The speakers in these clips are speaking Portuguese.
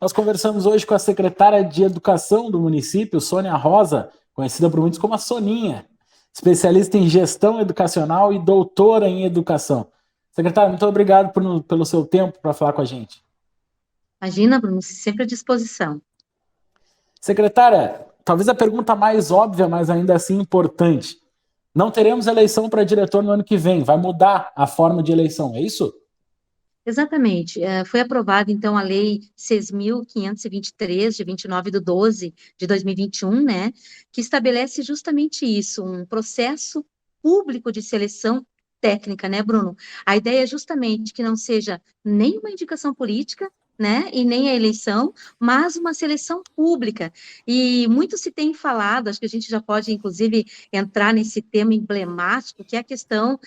Nós conversamos hoje com a secretária de Educação do município, Sônia Rosa, conhecida por muitos como a Soninha, especialista em gestão educacional e doutora em educação. Secretária, muito obrigado pelo seu tempo para falar com a gente. Imagina, Bruno, sempre à disposição. Secretária, talvez a pergunta mais óbvia, mas ainda assim importante. Não teremos eleição para diretor no ano que vem, vai mudar a forma de eleição, é isso? Exatamente. Foi aprovada, então, a Lei 6.523, de 29/12 de 2021, né, que estabelece justamente isso, um processo público de seleção técnica, né, Bruno? A ideia é justamente que não seja nem uma indicação política, né, e nem a eleição, mas uma seleção pública. E muito se tem falado, acho que a gente já pode, inclusive, entrar nesse tema emblemático, que é a questão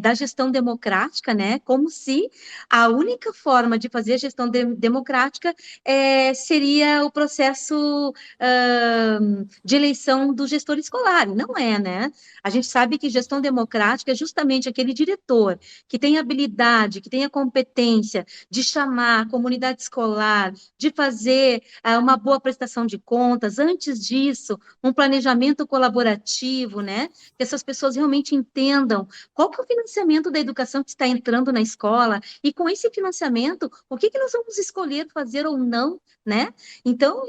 da gestão democrática, né, como se a única forma de fazer a gestão democrática seria o processo de eleição do gestor escolar. Não é, né? A gente sabe que gestão democrática é justamente aquele diretor que tem habilidade, que tem a competência de chamar a comunidade escolar, de fazer uma boa prestação de contas. Antes disso, um planejamento colaborativo, né? Que essas pessoas realmente entendam qual que é o financiamento da educação que está entrando na escola, e com esse financiamento, o que nós vamos escolher fazer ou não, né? Então,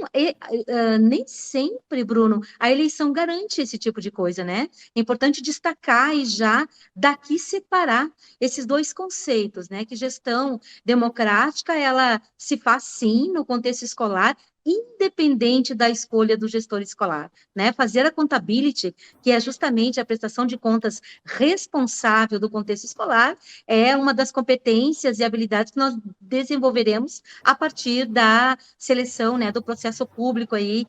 nem sempre, Bruno, a eleição garante esse tipo de coisa, né? É importante destacar e já daqui separar esses dois conceitos, né? Que gestão democrática, ela se faz sim no contexto escolar, independente da escolha do gestor escolar, né? Fazer a accountability, que é justamente a prestação de contas responsável do contexto escolar, é uma das competências e habilidades que nós desenvolveremos a partir da seleção, né, do processo público aí,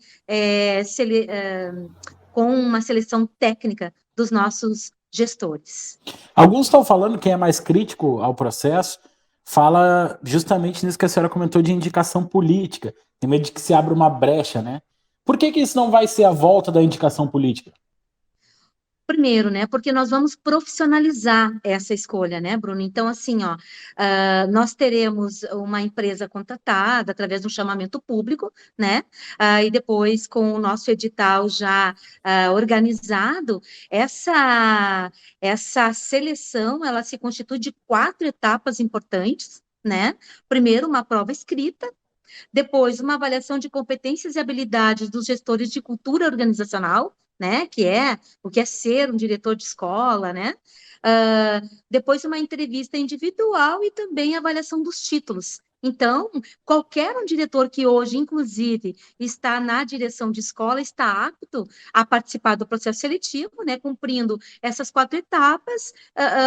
com uma seleção técnica dos nossos gestores. Alguns estão falando, quem é mais crítico ao processo, fala justamente nisso que a senhora comentou de indicação política. Tem medo de que se abra uma brecha, né? Por que isso não vai ser a volta da indicação política? Primeiro, né, porque nós vamos profissionalizar essa escolha, né, Bruno? Então, assim, ó, nós teremos uma empresa contratada através de um chamamento público, né, e depois com o nosso edital já organizado, essa seleção, ela se constitui de 4 etapas importantes, né? Primeiro, uma prova escrita, depois, uma avaliação de competências e habilidades dos gestores de cultura organizacional, né, que é o que é ser um diretor de escola, né? Depois, uma entrevista individual e também a avaliação dos títulos. Então, qualquer um diretor que hoje, inclusive, está na direção de escola, está apto a participar do processo seletivo, né, cumprindo essas 4 etapas.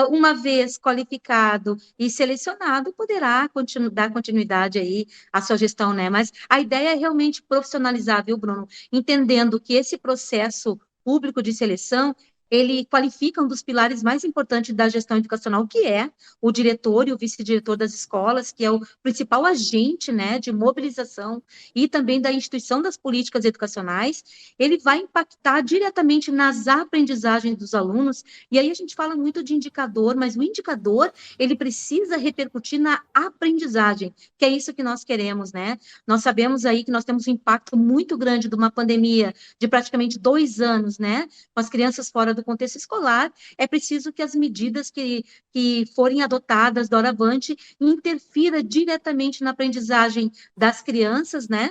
Uma vez qualificado e selecionado, poderá dar continuidade aí à sua gestão, né? Mas a ideia é realmente profissionalizar, viu, Bruno? Entendendo que esse processo público de seleção, ele qualifica um dos pilares mais importantes da gestão educacional, que é o diretor e o vice-diretor das escolas, que é o principal agente, né, de mobilização e também da instituição das políticas educacionais. Ele vai impactar diretamente nas aprendizagens dos alunos, e aí a gente fala muito de indicador, mas o indicador, ele precisa repercutir na aprendizagem, que é isso que nós queremos, né? Nós sabemos aí que nós temos um impacto muito grande de uma pandemia de praticamente 2 anos, né? Com as crianças fora do contexto escolar, é preciso que as medidas que forem adotadas doravante interfira diretamente na aprendizagem das crianças, né?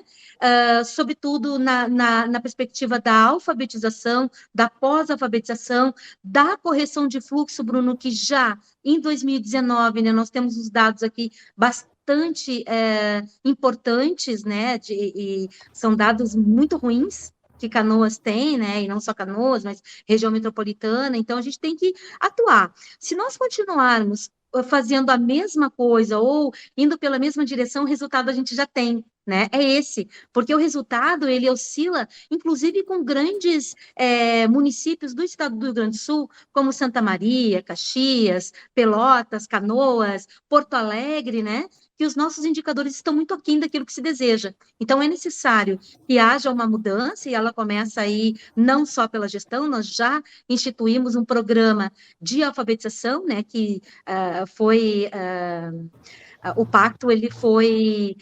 Sobretudo na perspectiva da alfabetização, da pós-alfabetização, da correção de fluxo, Bruno, que já em 2019, né, nós temos os dados aqui bastante importantes, né, e são dados muito ruins que Canoas tem, né, e não só Canoas, mas região metropolitana, então a gente tem que atuar. Se nós continuarmos fazendo a mesma coisa ou indo pela mesma direção, o resultado a gente já tem, né? É esse, porque o resultado ele oscila, inclusive com grandes municípios do estado do Rio Grande do Sul, como Santa Maria, Caxias, Pelotas, Canoas, Porto Alegre, né? Que os nossos indicadores estão muito aquém daquilo que se deseja. Então, é necessário que haja uma mudança, e ela começa aí não só pela gestão, nós já instituímos um programa de alfabetização, né, que foi o pacto ele foi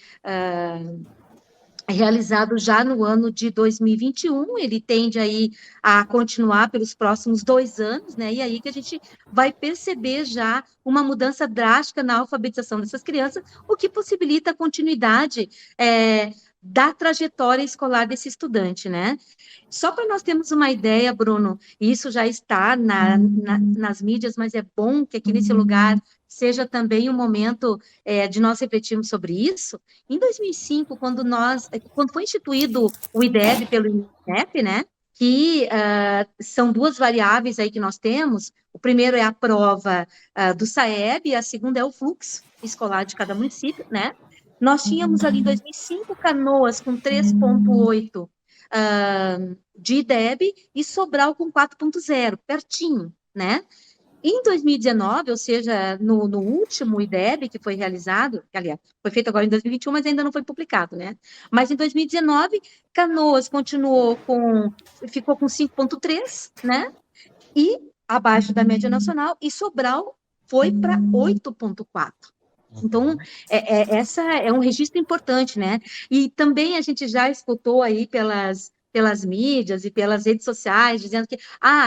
realizado já no ano de 2021, ele tende aí a continuar pelos próximos 2 anos, né? E aí que a gente vai perceber já uma mudança drástica na alfabetização dessas crianças, o que possibilita a continuidade da trajetória escolar desse estudante, né? Só para nós termos uma ideia, Bruno, isso já está nas mídias, mas é bom que aqui nesse lugar seja também um momento de nós refletirmos sobre isso. Em 2005, quando foi instituído o IDEB pelo INEP, né, que são duas variáveis aí que nós temos, o primeiro é a prova do SAEB, e a segunda é o fluxo escolar de cada município, né, nós tínhamos ali em 2005 Canoas com 3,8 de IDEB e Sobral com 4,0, pertinho, né? Em 2019, ou seja, no último IDEB que foi realizado, que, aliás, foi feito agora em 2021, mas ainda não foi publicado, né? Mas em 2019, Canoas ficou com 5,3, né? E abaixo da média nacional, e Sobral foi para 8,4. Então, essa é um registro importante, né? E também a gente já escutou aí pelas mídias e pelas redes sociais, dizendo que,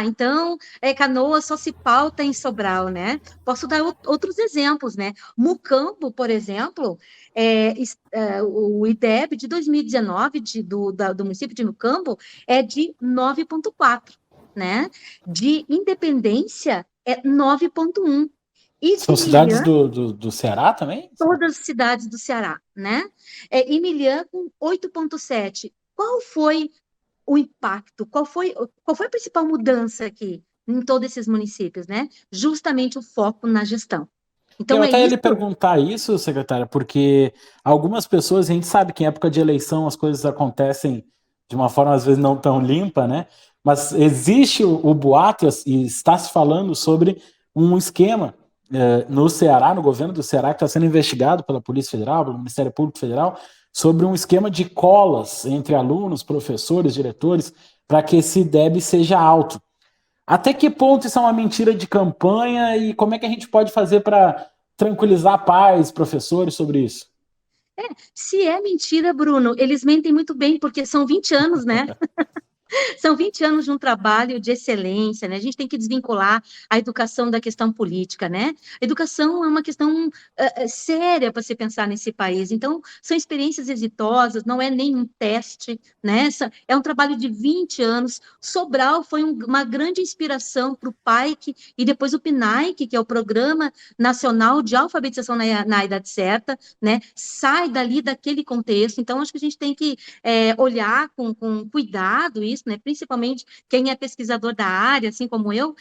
então, Canoas só se pauta em Sobral, né? Posso dar outros exemplos, né? Mucambo, por exemplo, o IDEB de 2019 do município de Mucambo é de 9,4, né? De Independência é 9,1. E de São cidades Emiliano, do Ceará também? todas as cidades do Ceará, né? Emiliano com 8,7. Qual foi o impacto? Qual foi a principal mudança aqui em todos esses municípios, né? Justamente o foco na gestão. Eu Então, é até ia isso. lhe perguntar isso, secretária, porque algumas pessoas, a gente sabe que em época de eleição as coisas acontecem de uma forma às vezes não tão limpa, né? Mas existe o boato e está se falando sobre um esquema no Ceará, no governo do Ceará, que está sendo investigado pela Polícia Federal, pelo Ministério Público Federal, sobre um esquema de colas entre alunos, professores, diretores, para que esse IDEB seja alto. Até que ponto isso é uma mentira de campanha e como é que a gente pode fazer para tranquilizar pais, professores sobre isso? Se é mentira, Bruno, eles mentem muito bem, porque são 20 anos, né? São 20 anos de um trabalho de excelência, né? A gente tem que desvincular a educação da questão política, né? A educação é uma questão séria para se pensar nesse país. Então, são experiências exitosas, não é nenhum teste, né? É um trabalho de 20 anos. Sobral foi uma grande inspiração para o PAIC e depois o PNAEC, que é o Programa Nacional de Alfabetização na Idade Certa, né? Sai dali daquele contexto. Então, acho que a gente tem que olhar com cuidado isso, né? Principalmente quem é pesquisador da área, assim como eu,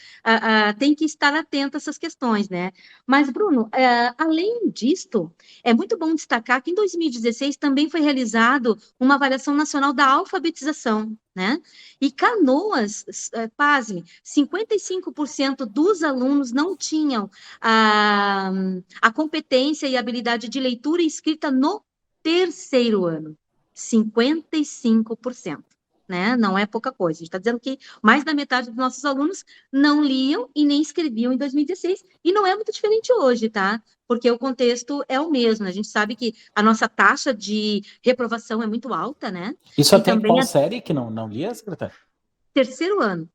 tem que estar atento a essas questões, né? Mas, Bruno, além disto, é muito bom destacar que em 2016 também foi realizado uma avaliação nacional da alfabetização, né? E Canoas, pasme, 55% dos alunos não tinham a competência e habilidade de leitura e escrita no terceiro ano. 55%. Né? Não é pouca coisa. A gente está dizendo que mais da metade dos nossos alunos não liam e nem escreviam em 2016, e não é muito diferente hoje, tá? Porque o contexto é o mesmo. A gente sabe que a nossa taxa de reprovação é muito alta, né? Isso E até em também qual é série que não lia, secretário? terceiro ano.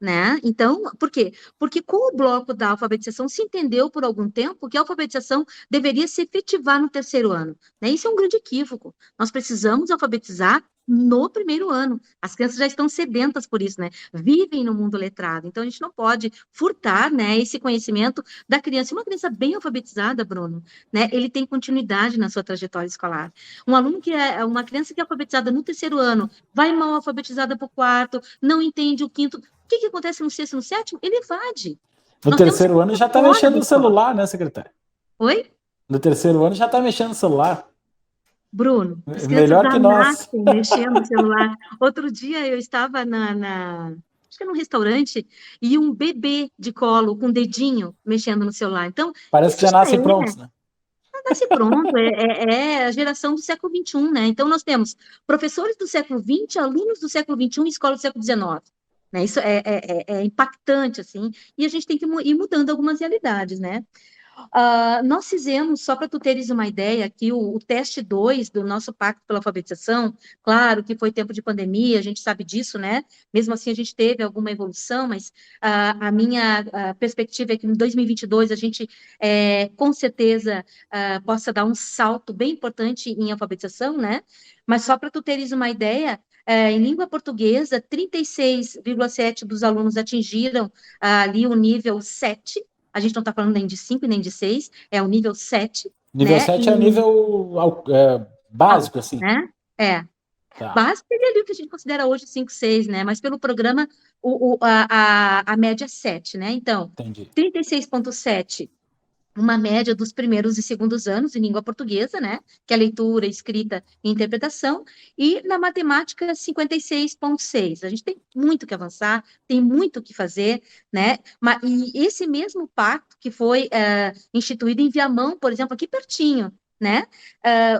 Né? Então, por quê? Porque com o bloco da alfabetização se entendeu por algum tempo que a alfabetização deveria se efetivar no terceiro ano. Né? Isso é um grande equívoco. Nós precisamos alfabetizar no primeiro ano. As crianças já estão sedentas por isso, né? Vivem no mundo letrado. Então, a gente não pode furtar, né, esse conhecimento da criança. E uma criança bem alfabetizada, Bruno, né, ele tem continuidade na sua trajetória escolar. Uma criança que é alfabetizada no terceiro ano, vai mal alfabetizada para o quarto, não entende o quinto. O que acontece no sexto e no sétimo? Ele evade. No Nós temos que terceiro ano ficar já está fora mexendo da no escola. celular, né, secretário? Oi? No terceiro ano já está mexendo no celular. Bruno, as crianças Melhor já que nós. nascem mexendo no celular. Outro dia eu estava acho que num restaurante, e um bebê de colo com o dedinho mexendo no celular. Então, Parece que isso já já nascem prontos, né? nasce pronto, é a geração do século XXI, né? Então, nós temos professores do século XX, alunos do século XXI e escola do século XIX. Né? Isso é impactante, assim, e a gente tem que ir mudando algumas realidades, né? Nós fizemos, só para tu teres uma ideia, aqui o teste 2 do nosso Pacto pela Alfabetização, claro que foi tempo de pandemia, a gente sabe disso, né? Mesmo assim, a gente teve alguma evolução, mas a minha perspectiva é que em 2022 a gente, com certeza, possa dar um salto bem importante em alfabetização, né? Mas só para tu teres uma ideia, em língua portuguesa, 36,7% dos alunos atingiram ali o nível 7. A gente não está falando nem de 5 nem de 6, é o nível 7, Nível né? 7 é o nível básico, Alto, assim. né? Tá, Básico seria ali o que a gente considera hoje 5, 6, né? Mas pelo programa, a média é 7, né? Então, entendi. 36,7 uma média dos primeiros e segundos anos em língua portuguesa, né? Que é leitura, escrita e interpretação, e na matemática 56,6. A gente tem muito que avançar, tem muito que fazer, né? E esse mesmo pacto que foi instituído em Viamão, por exemplo, aqui pertinho, né?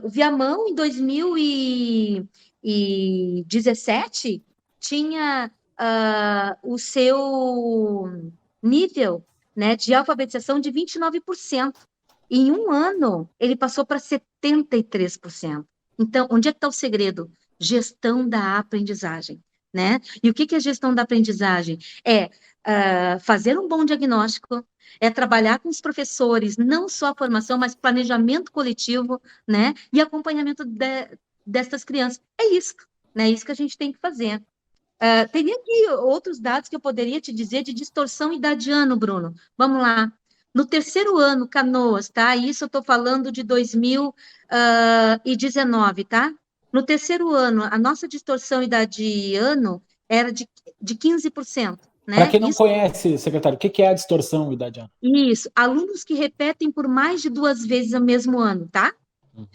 O Viamão, em 2017, tinha o seu nível, né, de alfabetização de 29%. Em um ano, ele passou para 73%. Então, onde é que está o segredo? Gestão da aprendizagem, né? E o que é gestão da aprendizagem? É fazer um bom diagnóstico, é trabalhar com os professores, não só a formação, mas planejamento coletivo, né? E acompanhamento dessas crianças. É isso, né? É isso que a gente tem que fazer. Teria aqui outros dados que eu poderia te dizer de distorção idadiana, Bruno. Vamos lá. No terceiro ano, Canoas, tá? Isso eu estou falando de 2019, tá? No terceiro ano, a nossa distorção idadiana era de 15%, Para né? quem não conhece, secretário, o que é a distorção idadiana? Isso. Alunos que repetem por mais de 2 vezes o mesmo ano, tá? Uhum.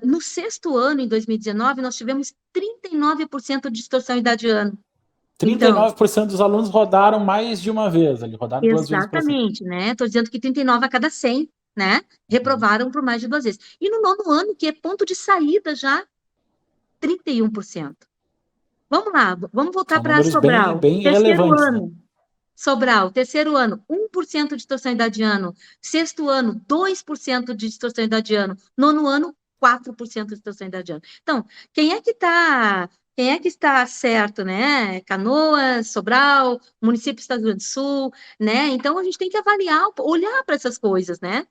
No sexto ano, em 2019, nós tivemos 39% de distorção idadiana. Então, 39% dos alunos rodaram mais de uma vez, ali, rodaram 2 vezes para cima. exatamente, né? Estou dizendo que 39 a cada 100, né? Uhum. Reprovaram por mais de 2 vezes. E no nono ano, que é ponto de saída já, 31%. Vamos lá, vamos voltar São para números bem, Sobral. bem Terceiro relevantes, né? ano, Sobral, terceiro ano, 1% de distorção idadiana. Sexto ano, 2% de distorção idadiana. Nono ano, 4% de distorção idadiana. Então, quem é que está certo, né? Canoas, Sobral, município do Estado do Rio Grande do Sul, né? Então, a gente tem que avaliar, olhar para essas coisas, né?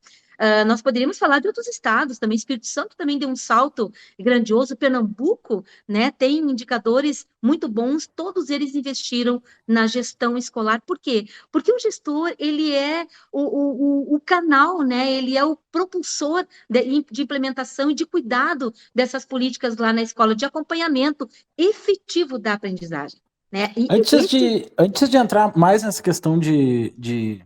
Nós poderíamos falar de outros estados também. Espírito Santo também deu um salto grandioso. Pernambuco, né, tem indicadores muito bons. Todos eles investiram na gestão escolar. Por quê? Porque o gestor, ele é o canal, né? Ele é o propulsor de implementação e de cuidado dessas políticas lá na escola, de acompanhamento efetivo da aprendizagem. Né? Antes de entrar mais nessa questão de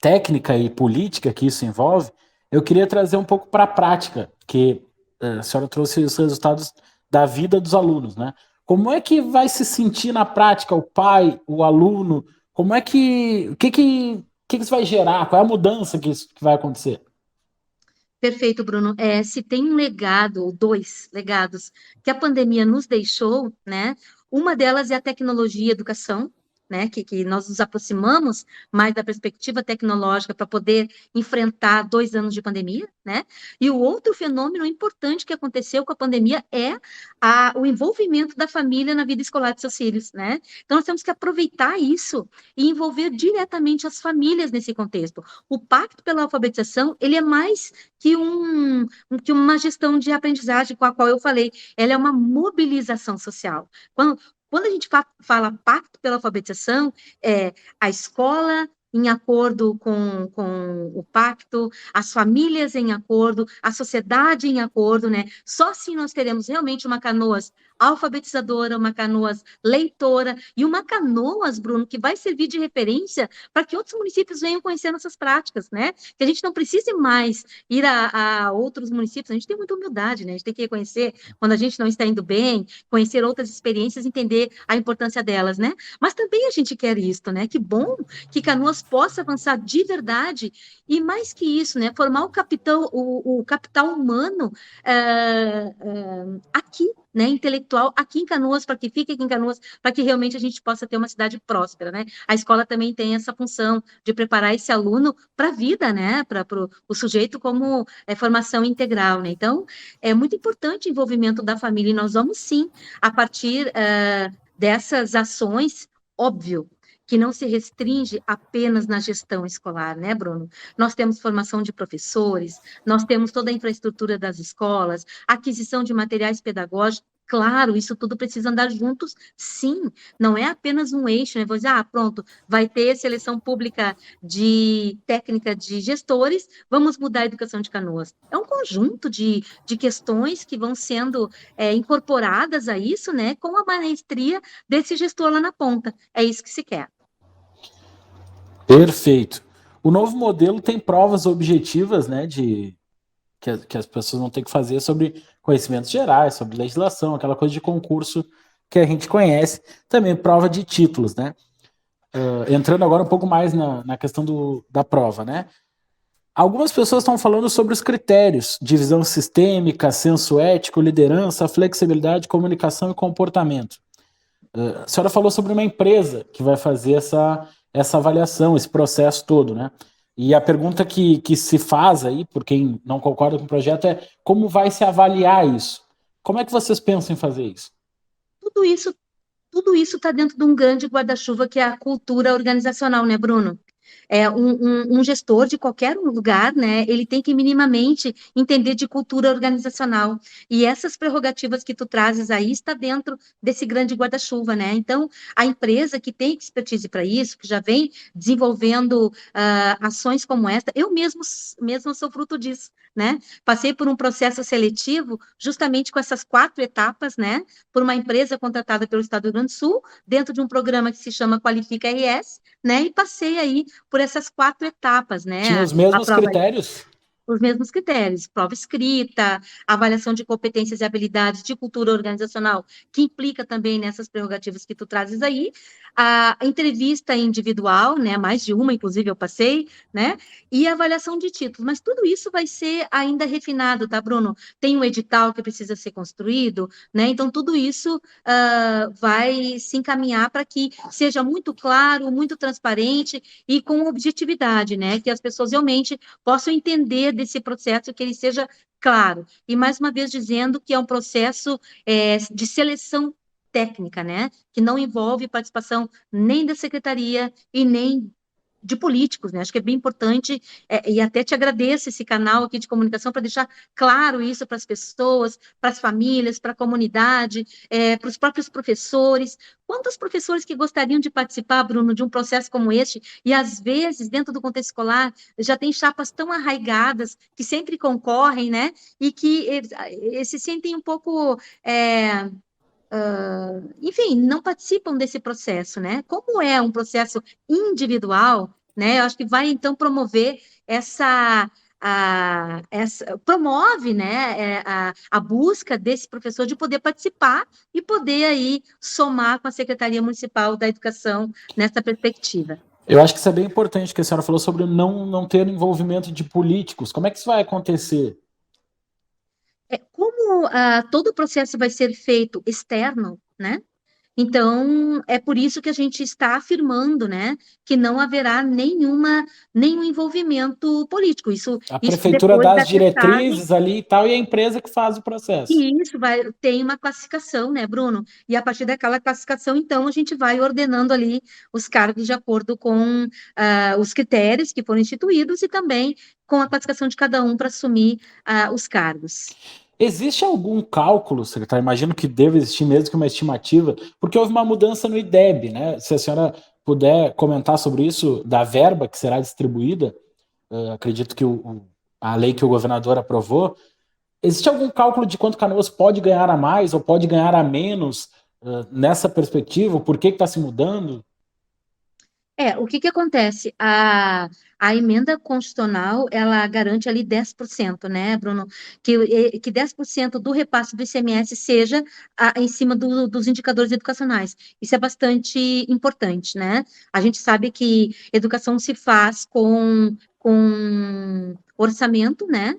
técnica e política que isso envolve, eu queria trazer um pouco para a prática, que a senhora trouxe os resultados da vida dos alunos, né? Como é que vai se sentir na prática o pai, o aluno? Como é que, o que isso vai gerar? Qual é a mudança que vai acontecer? Perfeito, Bruno. Se tem um legado, ou dois legados, que a pandemia nos deixou, né? Uma delas é a tecnologia e educação, né? Que nós nos aproximamos mais da perspectiva tecnológica para poder enfrentar 2 anos de pandemia, né? E o outro fenômeno importante que aconteceu com a pandemia é o envolvimento da família na vida escolar de seus filhos, né? Então, nós temos que aproveitar isso e envolver diretamente as famílias nesse contexto. O Pacto pela Alfabetização, ele é mais que uma gestão de aprendizagem com a qual eu falei, ela é uma mobilização social. Quando a gente fala pacto pela alfabetização, é a escola em acordo com o pacto, as famílias em acordo, a sociedade em acordo, né? Só assim nós teremos realmente uma Canoas alfabetizadora, uma Canoas leitora e uma Canoas, Bruno, que vai servir de referência para que outros municípios venham conhecer nossas práticas, né? Que a gente não precise mais ir a outros municípios, a gente tem muita humildade, né? A gente tem que reconhecer quando a gente não está indo bem, conhecer outras experiências, entender a importância delas, né? Mas também a gente quer isso, né? Que bom que Canoas possa avançar de verdade e mais que isso, né? Formar o capital humano aqui, né, intelectual aqui em Canoas, para que fique aqui em Canoas, para que realmente a gente possa ter uma cidade próspera, né? A escola também tem essa função de preparar esse aluno para a vida, né? Para o sujeito como formação integral, né? Então, é muito importante o envolvimento da família, e nós vamos sim, a partir dessas ações, óbvio, que não se restringe apenas na gestão escolar, né, Bruno? Nós temos formação de professores, nós temos toda a infraestrutura das escolas, aquisição de materiais pedagógicos. Claro, isso tudo precisa andar juntos, sim. Não é apenas um eixo, né? Vou dizer, pronto, vai ter seleção pública de técnica de gestores, vamos mudar a educação de Canoas. É um conjunto de questões que vão sendo incorporadas a isso, né? Com a maestria desse gestor lá na ponta. É isso que se quer. Perfeito. O novo modelo tem provas objetivas, né, que as pessoas vão ter que fazer sobre conhecimentos gerais, sobre legislação, aquela coisa de concurso que a gente conhece. Também prova de títulos, né? Entrando agora um pouco mais na questão da prova, né? Algumas pessoas estão falando sobre os critérios, divisão sistêmica, senso ético, liderança, flexibilidade, comunicação e comportamento. A senhora falou sobre uma empresa que vai fazer essa avaliação, esse processo todo, né? E a pergunta que se faz aí, por quem não concorda com o projeto, é como vai se avaliar isso? Como é que vocês pensam em fazer isso? Tudo isso está dentro de um grande guarda-chuva que é a cultura organizacional, né, Bruno? Um gestor de qualquer lugar, né, ele tem que minimamente entender de cultura organizacional. E essas prerrogativas que tu trazes aí está dentro desse grande guarda-chuva, né? Então, a empresa que tem expertise para isso, que já vem desenvolvendo ações como esta, eu mesmo sou fruto disso, né? Passei por um processo seletivo justamente com essas 4 etapas, né? Por uma empresa contratada pelo Estado do Rio Grande do Sul, dentro de um programa que se chama Qualifica RS, né? E passei aí por essas 4 etapas, Tinha né? os A mesmos prova critérios? os mesmos critérios, prova escrita, avaliação de competências e habilidades de cultura organizacional, que implica também nessas prerrogativas que tu trazes aí, a entrevista individual, né, mais de uma, inclusive, eu passei, né, e a avaliação de títulos, mas tudo isso vai ser ainda refinado, tá, Bruno? Tem um edital que precisa ser construído, né, então tudo isso vai se encaminhar para que seja muito claro, muito transparente e com objetividade, né, que as pessoas realmente possam entender desse processo, que ele seja claro. E, mais uma vez, dizendo que é um processo de seleção técnica, né? Que não envolve participação nem da secretaria e nem de políticos, né? Acho que é bem importante, e até te agradeço esse canal aqui de comunicação para deixar claro isso para as pessoas, para as famílias, para a comunidade, para os próprios professores. Quantos professores que gostariam de participar, Bruno, de um processo como este, e às vezes, dentro do contexto escolar, já tem chapas tão arraigadas que sempre concorrem, né? E que se sentem um pouco. Enfim, não participam desse processo, né? Como é um processo individual, né? Eu acho que vai então promover promove, né, a busca desse professor de poder participar e poder aí somar com a Secretaria Municipal da Educação nessa perspectiva. Eu acho que isso é bem importante, que a senhora falou sobre não ter envolvimento de políticos. Como é que isso vai acontecer? Como todo o processo vai ser feito externo, né? Então, é por isso que a gente está afirmando, né, que não haverá nenhum envolvimento político. A Isso prefeitura depois dá da as testagem, diretrizes ali e tal, e a empresa que faz o processo. e isso tem uma classificação, né, Bruno? E a partir daquela classificação, então, a gente vai ordenando ali os cargos de acordo com os critérios que foram instituídos e também com a classificação de cada um para assumir os cargos. Existe algum cálculo, secretário? Imagino que deve existir mesmo que uma estimativa, porque houve uma mudança no IDEB, né? Se a senhora puder comentar sobre isso, da verba que será distribuída, acredito que a lei que o governador aprovou, existe algum cálculo de quanto Canoas pode ganhar a mais ou pode ganhar a menos nessa perspectiva? Por que está se mudando? O que acontece? A emenda constitucional, ela garante ali 10%, né, Bruno? Que 10% do repasse do ICMS seja em cima dos indicadores educacionais. Isso é bastante importante, né? A gente sabe que educação se faz com orçamento, né?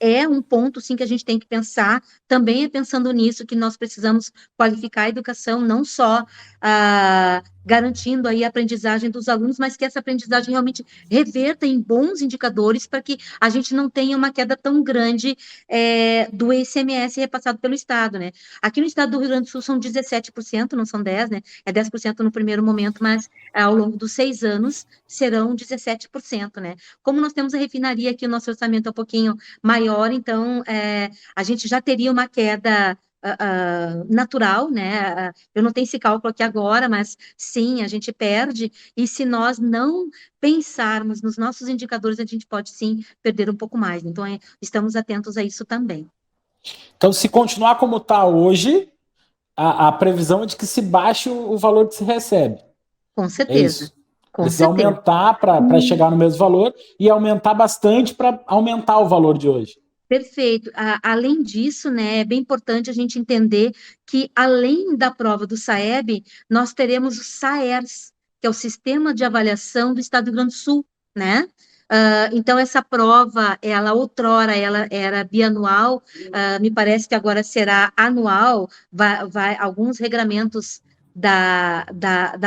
é um ponto, sim, que a gente tem que pensar, também é pensando nisso, que nós precisamos qualificar a educação, não só garantindo aí a aprendizagem dos alunos, mas que essa aprendizagem realmente reverta em bons indicadores para que a gente não tenha uma queda tão grande do ICMS repassado pelo Estado, né? Aqui no estado do Rio Grande do Sul são 17%, não são 10%, né? É 10% no primeiro momento, mas ao longo dos 6 anos serão 17%, né? Como nós temos a refinaria aqui, o nosso orçamento é um pouquinho maior, então a gente já teria uma queda natural, né? Eu não tenho esse cálculo aqui agora, mas sim, a gente perde, e se nós não pensarmos nos nossos indicadores, a gente pode sim perder um pouco mais. Então, estamos atentos a isso também. Então, se continuar como está hoje, a previsão é de que se baixe o valor que se recebe. Com É certeza. isso. Com Precisa certeza. aumentar para chegar no mesmo valor e aumentar bastante para aumentar o valor de hoje. Perfeito. Além disso, né, é bem importante a gente entender que, além da prova do SAEB, nós teremos o SAERS, que é o Sistema de Avaliação do Estado do Rio Grande do Sul, né? Então, essa prova, ela era bianual, me parece que agora será anual, alguns regramentos da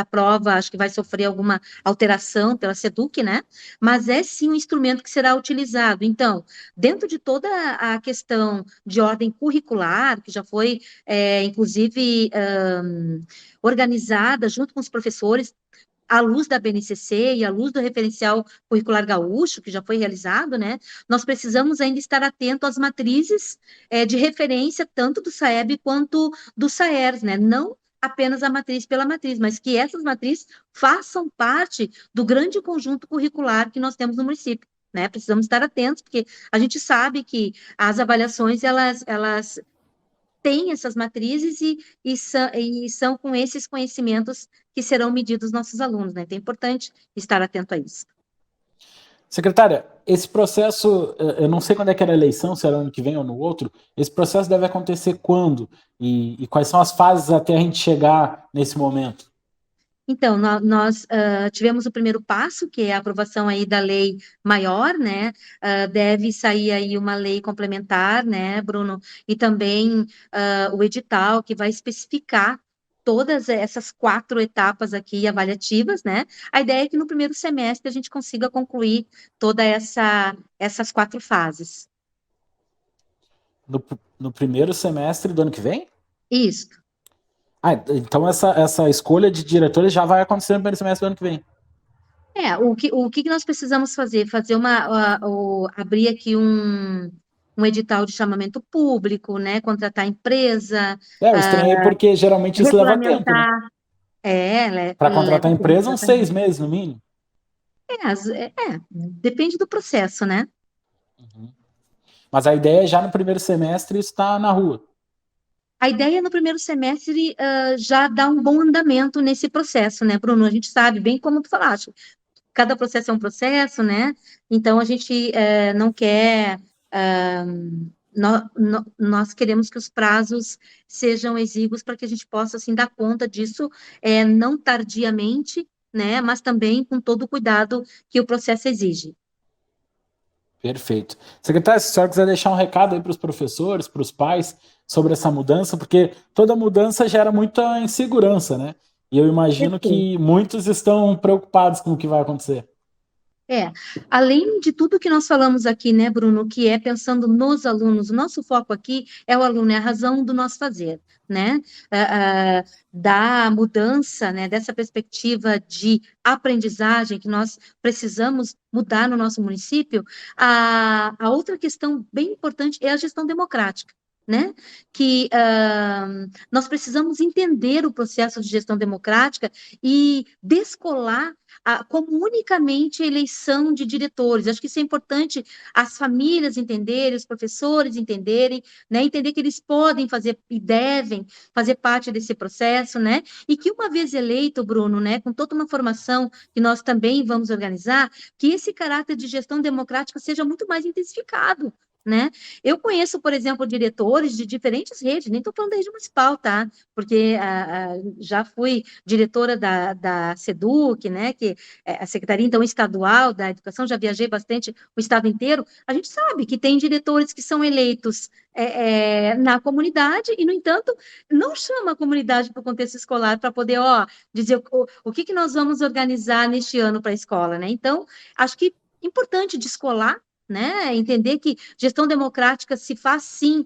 prova, acho que vai sofrer alguma alteração pela SEDUC, né? Mas é sim um instrumento que será utilizado. Então, dentro de toda a questão de ordem curricular, que já foi, inclusive, organizada junto com os professores, à luz da BNCC e à luz do referencial curricular gaúcho, que já foi realizado, né, nós precisamos ainda estar atento às matrizes de referência, tanto do SAEB quanto do SAERS, né, não apenas a matriz pela matriz, mas que essas matrizes façam parte do grande conjunto curricular que nós temos no município. Né, precisamos estar atentos, porque a gente sabe que as avaliações, elas têm essas matrizes e são com esses conhecimentos que serão medidos nossos alunos, né? Então é importante estar atento a isso. Secretária, esse processo, eu não sei quando é que era a eleição, se era ano que vem ou no outro, esse processo deve acontecer quando? E quais são as fases até a gente chegar nesse momento? Então, nós tivemos o primeiro passo, que é a aprovação aí da lei maior, né? Deve sair aí uma lei complementar, né, Bruno? E também o edital que vai especificar todas essas 4 etapas aqui avaliativas, né? A ideia é que no primeiro semestre a gente consiga concluir toda essas 4 fases. No primeiro semestre do ano que vem? Isso. Então essa escolha de diretores já vai acontecer no primeiro semestre do ano que vem. O que nós precisamos fazer? Fazer abrir aqui um edital de chamamento público, né? Contratar empresa, Eu estranhei porque geralmente isso leva tempo, né? regulamentar. Para Leva contratar tempo, empresa, uns exatamente. 6 meses no mínimo. Depende do processo, né? Mas a ideia é já no primeiro semestre estar na rua. A ideia no primeiro semestre já dá um bom andamento nesse processo, né, Bruno? A gente sabe, bem como tu falaste, cada processo é um processo, né? Então, a gente não quer. Nós queremos que os prazos sejam exíguos para que a gente possa, assim, dar conta disso, não tardiamente, né? Mas também com todo o cuidado que o processo exige. Perfeito. Secretário, se a senhora quiser deixar um recado aí para os professores, para os pais, sobre essa mudança, porque toda mudança gera muita insegurança, né? E eu imagino Perfeito. que muitos estão preocupados com o que vai acontecer. Além de tudo que nós falamos aqui, né, Bruno, que é pensando nos alunos, o nosso foco aqui é o aluno, é a razão do nosso fazer, né, da mudança, né, dessa perspectiva de aprendizagem que nós precisamos mudar no nosso município. A outra questão bem importante é a gestão democrática. Né? Que nós precisamos entender o processo de gestão democrática e descolar como unicamente eleição de diretores. Acho que isso é importante as famílias entenderem, os professores entenderem, né? Entender que eles podem fazer e devem fazer parte desse processo, né? E que uma vez eleito, Bruno, né, com toda uma formação que nós também vamos organizar, que esse caráter de gestão democrática seja muito mais intensificado. né? Eu conheço, por exemplo, diretores de diferentes redes, nem estou falando da rede municipal, tá? Porque já fui diretora da SEDUC, né? Que é a Secretaria, então, Estadual da Educação, já viajei bastante o estado inteiro. A gente sabe que tem diretores que são eleitos na comunidade e, no entanto, não chama a comunidade para o contexto escolar para poder, dizer o que nós vamos organizar neste ano para a escola, né? Então, acho que importante descolar, né? Entender que gestão democrática se faz sim,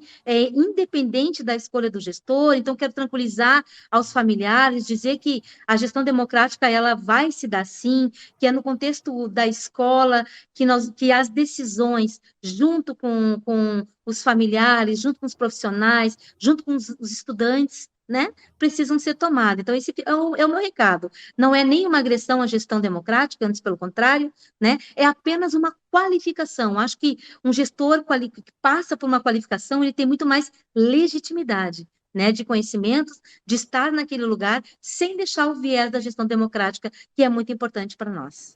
independente da escolha do gestor. Então, quero tranquilizar aos familiares, dizer que a gestão democrática ela vai se dar sim, que é no contexto da escola que as decisões, junto com os familiares, junto com os profissionais, junto com os estudantes, né, precisam ser tomadas. Então, esse é o meu recado. Não é nem uma agressão à gestão democrática, antes pelo contrário, né? É apenas uma qualificação. Acho que um gestor que passa por uma qualificação, ele tem muito mais legitimidade, né, de conhecimentos, de estar naquele lugar, sem deixar o viés da gestão democrática, que é muito importante para nós.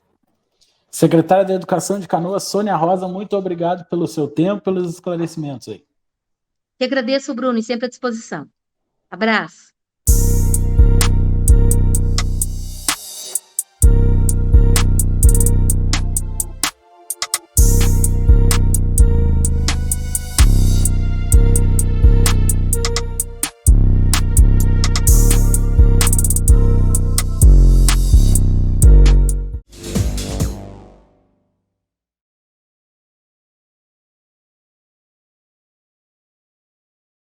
Secretária da Educação de Canoas, Sônia Rosa, muito obrigado pelo seu tempo, pelos esclarecimentos aí. Que agradeço, Bruno, e sempre à disposição. Abraço.